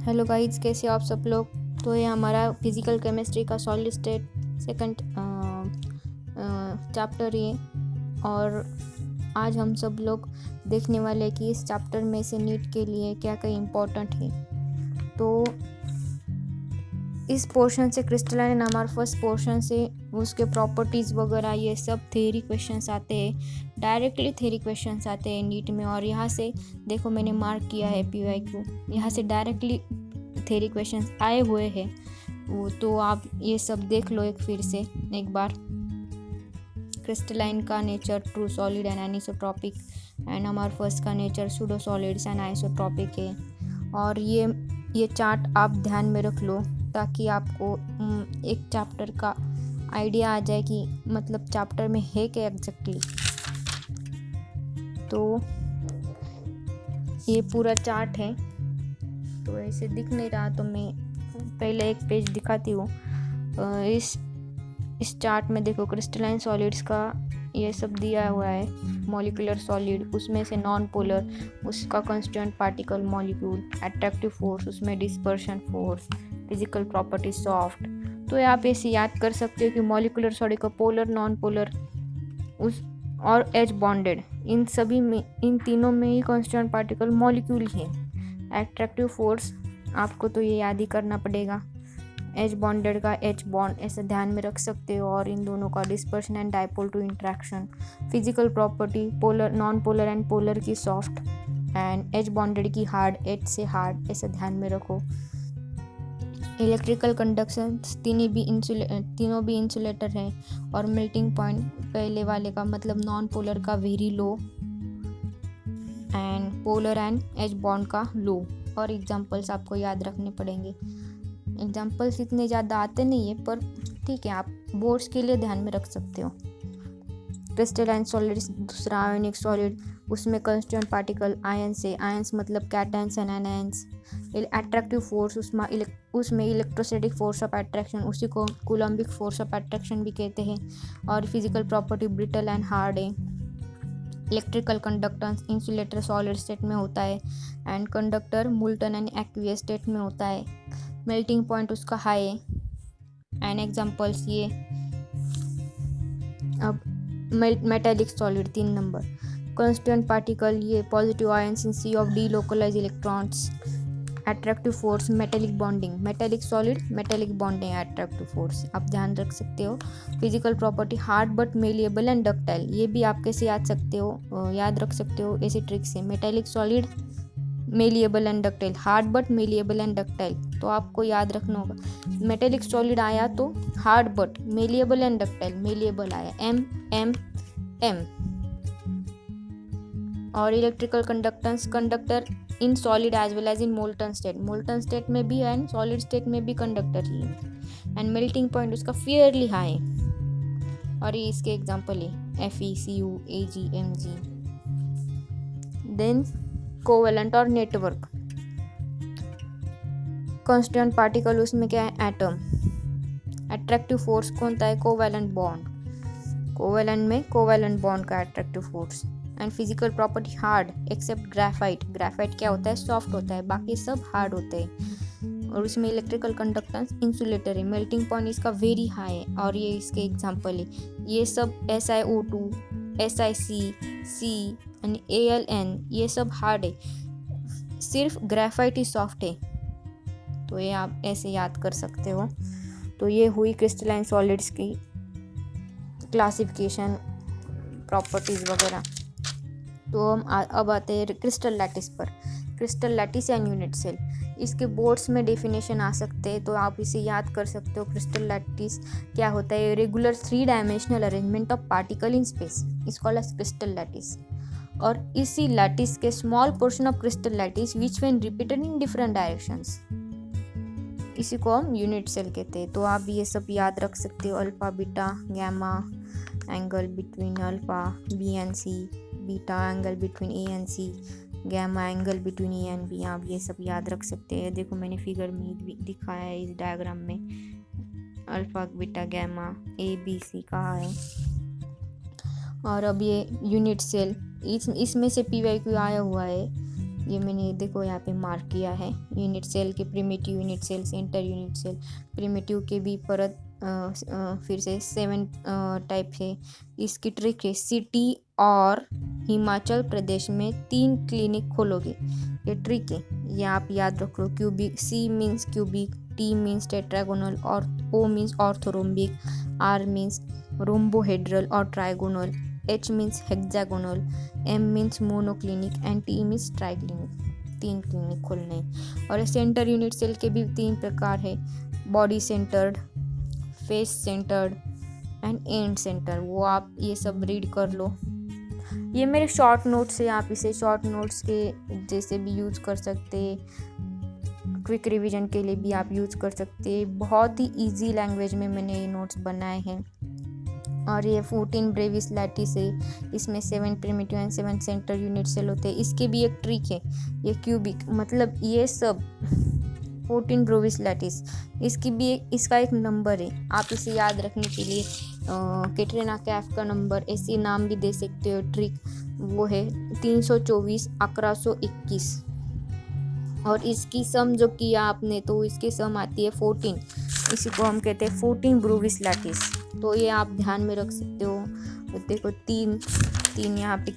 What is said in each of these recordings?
Hello guys, कैसे हो आप सब लोग। तो ये हमारा फिजिकल केमिस्ट्री का सॉलिड स्टेट सेकंड चैप्टर ये। और आज हम सब लोग देखने वाले कि इस चैप्टर में से नीट के लिए क्या क्या इम्पोर्टेंट है। तो इस पोर्शन से क्रिस्टलाइन हमारे फर्स्ट पोर्शन से उसके प्रॉपर्टीज़ वगैरह ये सब थ्योरी क्वेश्चंस आते हैं, डायरेक्टली थ्योरी क्वेश्चंस आते हैं नीट में। और यहाँ से देखो मैंने मार्क किया है PYQ, यहाँ से डायरेक्टली थ्योरी क्वेश्चंस आए हुए हैं वो। तो आप ये सब देख लो फिर से एक बार। क्रिस्टलाइन का nature true solid and anisotropic, and हमारे फर्स्ट का nature pseudo solids and isotropic है। और ये चार्ट आप ध्यान में रख लो ताकि आपको एक चैप्टर का आइडिया आ जाए कि मतलब चैप्टर में है क्या एग्जैक्टली। तो ये पूरा चार्ट है, तो ऐसे दिख नहीं रहा तो मैं पहले एक पेज दिखाती हूँ। इस चार्ट में देखो क्रिस्टलाइन सॉलिड्स का ये सब दिया हुआ है। मॉलिक्यूलर सॉलिड, उसमें से नॉन पोलर, उसका constant particle molecule, attractive force, उसमें dispersion force, physical property soft. तो आप ऐसे याद कर सकते हो कि मॉलिक्यूलर सॉलिड का पोलर, नॉन पोलर उस और एच बॉन्डेड, इन सभी में, इन तीनों में ही कांस्टेंट पार्टिकल मॉलिक्यूल है। अट्रैक्टिव फोर्स आपको तो ये याद ही करना पड़ेगा, एच बॉन्डेड का एच बॉन्ड ऐसे ध्यान में रख सकते हो। और इन दोनों का dispersion and dipole to interaction. Physical property polar, non polar and polar की सॉफ्ट, एंड एच बॉन्डेड की हार्ड, एच से हार्ड, ऐसे ध्यान में रखो। इलेक्ट्रिकल कंडक्शन तीनों भी इंसुलेटर हैं। और मेल्टिंग पॉइंट पहले वाले का मतलब नॉन पोलर का very low, and polar and H bond का लो। और एग्जांपल्स आपको याद रखने पड़ेंगे। एग्जांपल्स इतने ज़्यादा आते नहीं है पर ठीक है, आप बोर्ड्स के लिए ध्यान में रख सकते हो। क्रिस्टलाइन सॉलिड दूसरा आयोनिक सॉलिड, उसमें कांस्टेंट पार्टिकल आयंस से, आयंस मतलब cations and anions. Attractive force उसमें इलेक्ट्रोस्टैटिक फोर्स ऑफ अट्रैक्शन, उसी को कूलम्बिक फोर्स ऑफ अट्रैक्शन भी कहते हैं। और physical property brittle and hard है। Electrical conductance insulator solid state में होता है, and conductor molten and aqueous state में होता है। मेल्टिंग पॉइंट उसका हाई है। एंड एग्जांपल्स ये। अब metallic solid 3 number, constant particle ये positive ions in sea of delocalise electrons. Attractive force metallic bonding, metallic solid metallic bonding attractive force आप ध्यान रख सकते हो। Physical property hard but malleable and ductile, ये भी आप कैसे याद रख सकते हो ऐसे ट्रिक से। Metallic solid malleable and ductile, hard but malleable and ductile, तो आपको याद रखना होगा। मेटेलिक सॉलिड आया तो hard but malleable and ductile, malleable आया M. और electrical conductance, conductor in solid as well as in molten state में भी एंड सॉलिड स्टेट में भी कंडक्टर ही है। एंड मेल्टिंग पॉइंट उसका फेयरली हाई है। और ये इसके एग्जांपल है FeCu Ag Mg। Then covalent और नेटवर्क, कांस्टेंट पार्टिकल उसमें क्या है एटम। अट्रैक्टिव फोर्स कौन सा है कोवेलेंट बॉन्ड, कोवेलेंट में कोवेलेंट बॉन्ड का attractive force. And physical property hard except graphite, graphite क्या होता है सॉफ्ट होता है, बाकी सब हार्ड होते हैं। और उसमें इलेक्ट्रिकल कंडक्टेंस इंसुलेटर है। मेल्टिंग पॉइंट इसका वेरी हाई है। और ये इसके एग्जांपल है, ये सब SiO2 SiC एंड Al ये सब हार्ड है, सिर्फ ग्राफाइट ही सॉफ्ट है। तो ये आप ऐसे याद कर सकते हो। तो ये हुई क्रिस्टलाइन सॉलिड्स की क्लासिफिकेशन, प्रॉपर्टीज़ वगैरह। तो हम अब आते हैं क्रिस्टल लैटिस पर। Crystal lattice and unit cell, इसके बोर्ड्स में डेफिनेशन आ सकते हैं, तो आप इसे याद कर सकते हो। क्रिस्टल लैटिस क्या होता है, regular 3 dimensional arrangement of particle in space is called as crystal lattice. और इसी लैटिस के small portion of crystal lattice which when repeated in different directions, इसी को हम यूनिट सेल कहते हैं। तो आप ये सब याद रख सकते हो। Alpha beta gamma, angle between alpha B and C, beta angle between A and C, gamma angle between A and B, आप ये सब याद रख सकते हैं। देखो मैंने फिगर में दिखाया है इस डायग्राम में, अल्फा बीटा गामा ABC कहा है। और अब ये यूनिट सेल, इसमें से PYQ आया हुआ है ये मैंने देखो यहाँ पे मार्क किया है। यूनिट सेल के primitive unit cell, centre unit cell, primitive के भी परत फिर से 7 टाइप है। इसकी ट्रिक है, सिटी और हिमाचल प्रदेश में 3 क्लिनिक खोलोगे, ये ट्रिक है, ये आप याद रख लो। Cubic, C means cubic, T means tetragonal और O means orthorhombic, R means rhombohedral और trigonal, H means hexagonal, M means monoclinic and T means triclinic. 3 clinic खोलने हैं। और सेंटर यूनिट सेल के भी 3 प्रकार है, body centred, face centred and and centre. वो आप ये सब रीड कर लो। ये मेरे शॉर्ट नोट्स है, आप इसे शॉर्ट नोट्स के जैसे भी यूज़ कर सकते, क्विक रिवीजन के लिए भी आप यूज़ कर सकते। बहुत ही इजी लैंग्वेज में मैंने ये नोट्स बनाए हैं। और ये 14 ब्रेविस लैटिस है, इसमें 7 primitive and 7 centre unit cell होते हैं। इसके भी एक ट्रिक है, ये क्यूबिक, मतलब ये सब 14 ब्रेविस लैटिस, इसकी भी इसका एक नंबर है, आप इसे याद रखने के लिए कैटरीना कैफ का नंबर ऐसे नाम भी दे सकते हो। ट्रिक वो है 324 1121। और इसकी सम जो किया आपने तो इसकी सम आती है 14, इसी को हम कहते हैं 14 ब्रूविस लैटिस। तो ये आप ध्यान में रख सकते हो। तो देखो 3 यहाँ पे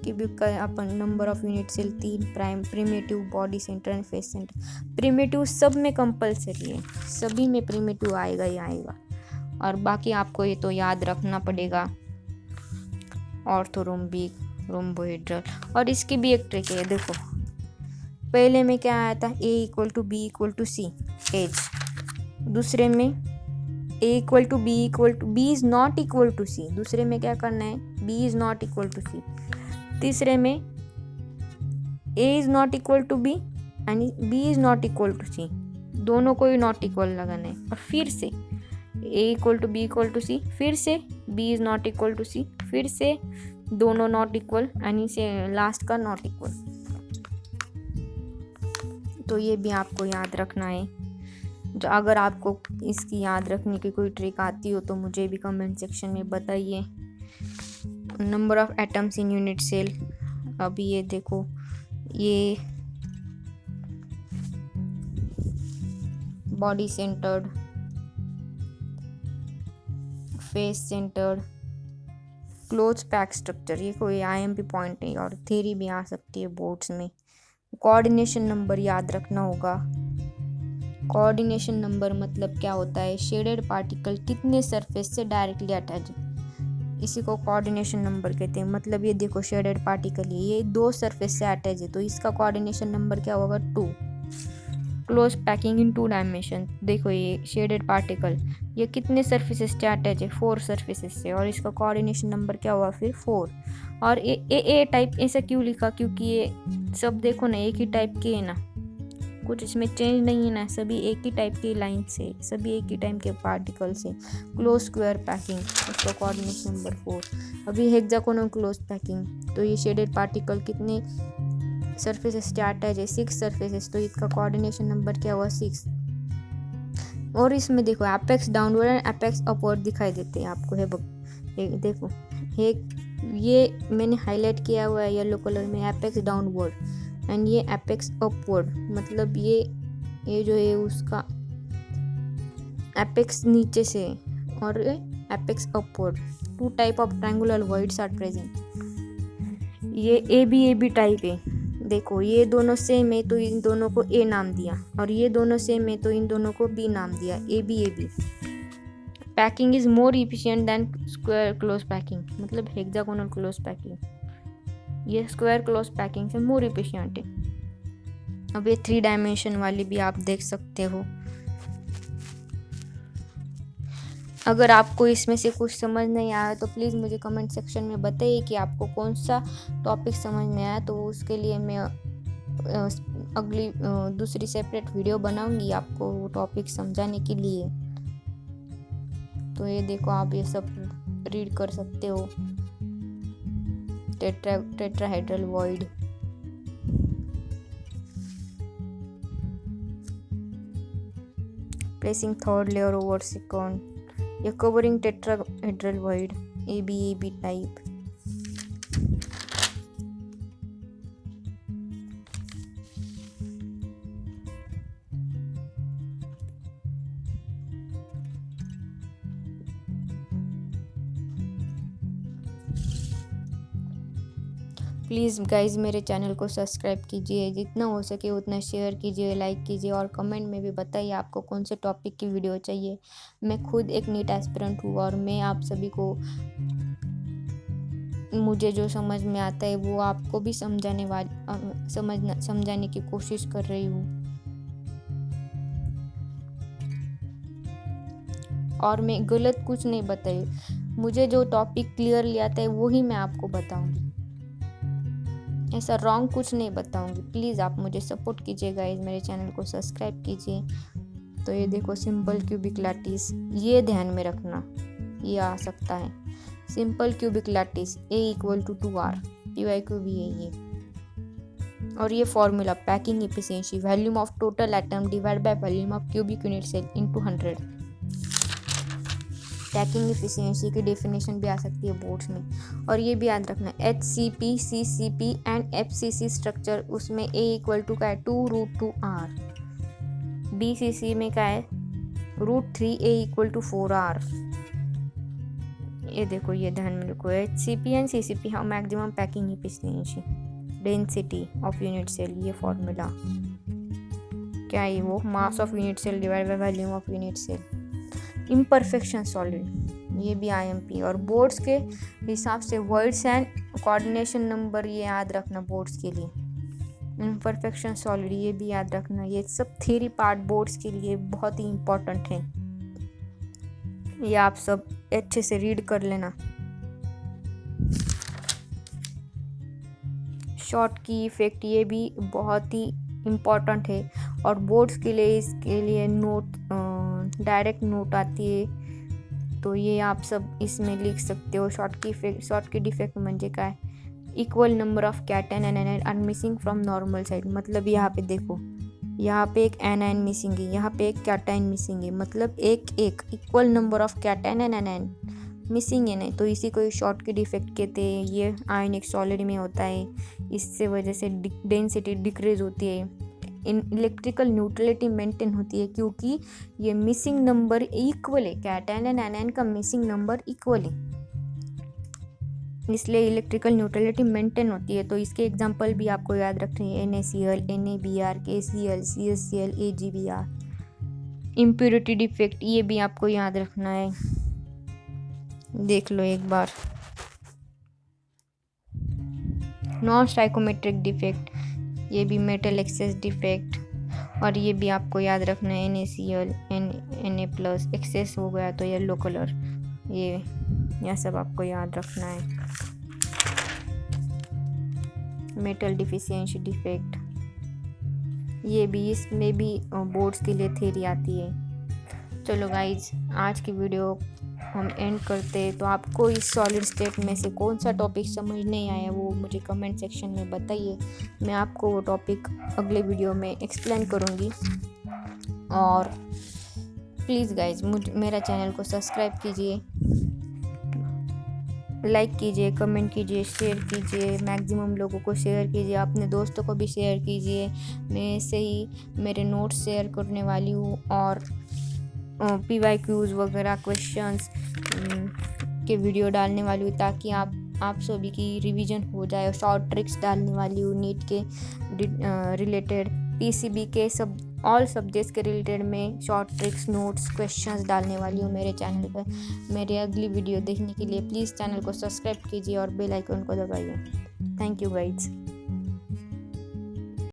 क्यूबिक का अपन number of unit cell 3, prime primitive, body centre and face centre. Primitive सब में कंपलसरी है, सभी में प्रिमिटिव आएगा ही आएगा। और बाकी आपको ये तो याद रखना पड़ेगा, ऑर्थोरोम्बिक, रोम्बोहेड्रल। और इसकी भी एक ट्रिक है, देखो पहले में क्या आया था, A = B = C एज। दूसरे में A = B is not equal to C, दूसरे में क्या करना है, B is not equal to C। तीसरे में A is not equal to B यानी B is not equal to C, दोनों को ही नॉट इक्वल लगाना है। और फिर से A = B = C, फिर से B is not equal to C, फिर से दोनों नॉट इक्वल यानी से लास्ट का नॉट इक्वल। तो ये भी आपको याद रखना है। जो अगर आपको इसकी याद रखने की कोई ट्रिक आती हो तो मुझे भी कमेंट सेक्शन में बताइए। Number of atoms in unit cell, अभी ये देखो, ये body centred, face centred, close pack structure, ये कोई IMP पॉइंट है और थ्योरी भी आ सकती है बोर्ड्स में। कोऑर्डिनेशन नंबर याद रखना होगा। कोऑर्डिनेशन नंबर मतलब क्या होता है, शेडेड पार्टिकल कितने सरफेस से डायरेक्टली अटैच, इसी को कोऑर्डिनेशन नंबर कहते हैं। मतलब ये देखो शेडेड पार्टिकल है, ये 2 सरफेस से अटैच है, तो इसका कोऑर्डिनेशन नंबर क्या होगा, 2। क्लोज पैकिंग इन 2 डायमेंशन, देखो ये शेडेड पार्टिकल ये कितने सरफेसेस से अटैच है, 4 सरफेसेस से, और इसका कोऑर्डिनेशन नंबर क्या हुआ फिर 4। और ए टाइप ऐसा क्यों लिखा, क्योंकि ये सब देखो ना एक ही टाइप के है ना, कुछ इसमें चेंज नहीं है ना, सभी एक ही टाइप की लाइन से, सभी एक ही टाइप के पार्टिकल से। क्लोज स्क्वायर पैकिंग, उसका कोऑर्डिनेशन नंबर 4। अभी हेक्सागोनल क्लोज पैकिंग, तो ये शेडेड पार्टिकल कितने सरफेसेस से अटैच है, 6 सरफेसेस, तो इसका कोऑर्डिनेशन नंबर क्या हुआ 6। और इसमें देखो apex downward and apex upward दिखाई देते हैं आपको, है देखो ये मैंने हाईलाइट किया हुआ है येलो कलर में, एपेक्स डाउनवर्ड एंड ये एपेक्स अपवर्ड, मतलब ये जो है उसका एपेक्स नीचे से और apex upward. 2 type of triangular voids are present. ये AB टाइप है, देखो ये दोनों सेम है तो इन दोनों को A नाम दिया, और ये दोनों सेम है तो इन दोनों को B नाम दिया, AB। Packing is more efficient than square close packing, मतलब हेक्सागोनल क्लोज पैकिंग, ये स्क्वायर क्लोज पैकिंग से मोर इफिशिएंट है। अब ये 3 डायमेंशन वाली भी आप देख सकते हो। अगर आपको इसमें से कुछ समझ नहीं आया तो प्लीज़ मुझे कमेंट सेक्शन में बताइए कि आपको कौन सा टॉपिक समझ में आया, तो उसके लिए मैं अगली दूसरी सेपरेट वीडियो बनाऊंगी आपको वो टॉपिक समझाने के लिए। तो ये देखो आप ये सब रीड कर सकते हो। Tetrahedral void, placing third layer over second, या covering tetrahedral void, AB type. Please guys मेरे चैनल को सब्सक्राइब कीजिए, जितना हो सके उतना शेयर कीजिए, लाइक कीजिए और कमेंट में भी बताइए आपको कौन से टॉपिक की वीडियो चाहिए। मैं खुद एक नीट एस्पिरेंट हूँ और मैं आप सभी को मुझे जो समझ में आता है वो आपको भी समझाने की कोशिश कर रही हूँ। और मैं गलत कुछ नहीं बताई, मुझे जो टॉपिक क्लियरली आता है वही मैं आपको बताऊंगी, ऐसा रॉन्ग कुछ नहीं बताऊंगी। प्लीज़ आप मुझे सपोर्ट कीजिए गाइस, मेरे चैनल को सब्सक्राइब कीजिए। तो ये देखो सिंपल क्यूबिक लैटिस, ये ध्यान में रखना, ये आ सकता है simple cubic lattice A = 2R, PYQ भी है ये। और ये formula packing efficiency volume of total atom divide by volume of cubic unit cell into 100। Packing efficiency की डेफिनेशन भी आ सकती है बोर्ड्स में। और ये भी याद रखना HCP, CCP and FCC structure, उसमें A = का है 2√2R, BCC में क्या है √3A = 4R। ये देखो, ये ध्यान में रखो, HCP and CCP have maximum packing efficiency density of unit cell. ये फॉर्मूला क्या है, वो mass of unit cell divide by volume of unit cell. Imperfection solid, ये भी IMP। और बोर्ड्स के हिसाब से वर्ड्स एंड कोऑर्डिनेशन नंबर ये याद रखना बोर्ड्स के लिए। इम्परफेक्शन सॉलिड ये भी याद रखना, ये सब थ्योरी पार्ट बोर्ड्स के लिए बहुत ही इम्पोर्टेंट है, ये आप सब अच्छे से रीड कर लेना। शॉर्ट की इफेक्ट ये भी बहुत ही इम्पोर्टेंट है और बोर्ड्स के लिए इसके लिए नोट डायरेक्ट नोट आती है, तो ये आप सब इसमें लिख सकते हो। शॉर्ट की डिफेक्ट म्हणजे काय, equal number of cation and anion are missing from normal site. मतलब यहाँ पे देखो, यहाँ पे एक एनाइन मिसिंग है, यहाँ पे एक कैटाइन मिसिंग है, मतलब एक equal number of cation and A9 missing है नहीं, तो इसी को शॉर्ट की डिफेक्ट कहते हैं। ये आयनिक सॉलिड में होता है, इससे वजह से डेंसिटी डिक्रीज होती है, इलेक्ट्रिकल न्यूट्रलिटी मेंटेन होती है, क्योंकि ये मिसिंग नंबर इक्वल है, कैटाइन एंड एनाइन का मिसिंग नंबर इक्वल है, इसलिए इलेक्ट्रिकल न्यूट्रलिटी मेंटेन होती है। तो इसके एग्जांपल भी आपको याद रखने हैं, NaCl, NaBr, KCl, CSCl, AgBr। Impurity defect ये भी आपको याद रखना है, देख लो एक बार। नॉन स्टाइकोमेट्रिक डिफेक्ट, ये भी मेटल एक्सेस डिफेक्ट, और ये भी आपको याद रखना है, NaCl, Na+ एक्सेस हो गया तो येलो कलर, यह सब आपको याद रखना है। मेटल डिफिशियंसी डिफेक्ट, ये भी, इसमें भी बोर्ड्स के लिए थ्योरी आती है। चलो गाइज, आज की वीडियो हम एंड करते हैं। तो आपको इस सॉलिड स्टेट में से कौन सा टॉपिक समझ नहीं आया वो मुझे कमेंट सेक्शन में बताइए, मैं आपको वो टॉपिक अगले वीडियो में एक्सप्लेन करूँगी। और प्लीज़ गाइज मेरा चैनल को सब्सक्राइब कीजिए, लाइक कीजिए, कमेंट कीजिए, शेयर कीजिए, मैक्सिमम लोगों को शेयर कीजिए, अपने दोस्तों को भी शेयर कीजिए। मैं ऐसे ही मेरे नोट्स शेयर करने वाली हूँ और PYQs वगैरह क्वेश्चंस के वीडियो डालने वाली हूँ, ताकि आप सभी की रिवीजन हो जाए। शॉर्ट ट्रिक्स डालने वाली हूँ नीट के रिलेटेड, PCB के ऑल सब्जेक्ट्स के रिलेटेड में शॉर्ट ट्रिक्स, नोट्स, क्वेश्चंस डालने वाली हूँ मेरे चैनल पर। मेरे अगली वीडियो देखने के लिए प्लीज़ चैनल को सब्सक्राइब कीजिए और बेल आइकन को दबाइए। Thank you guides.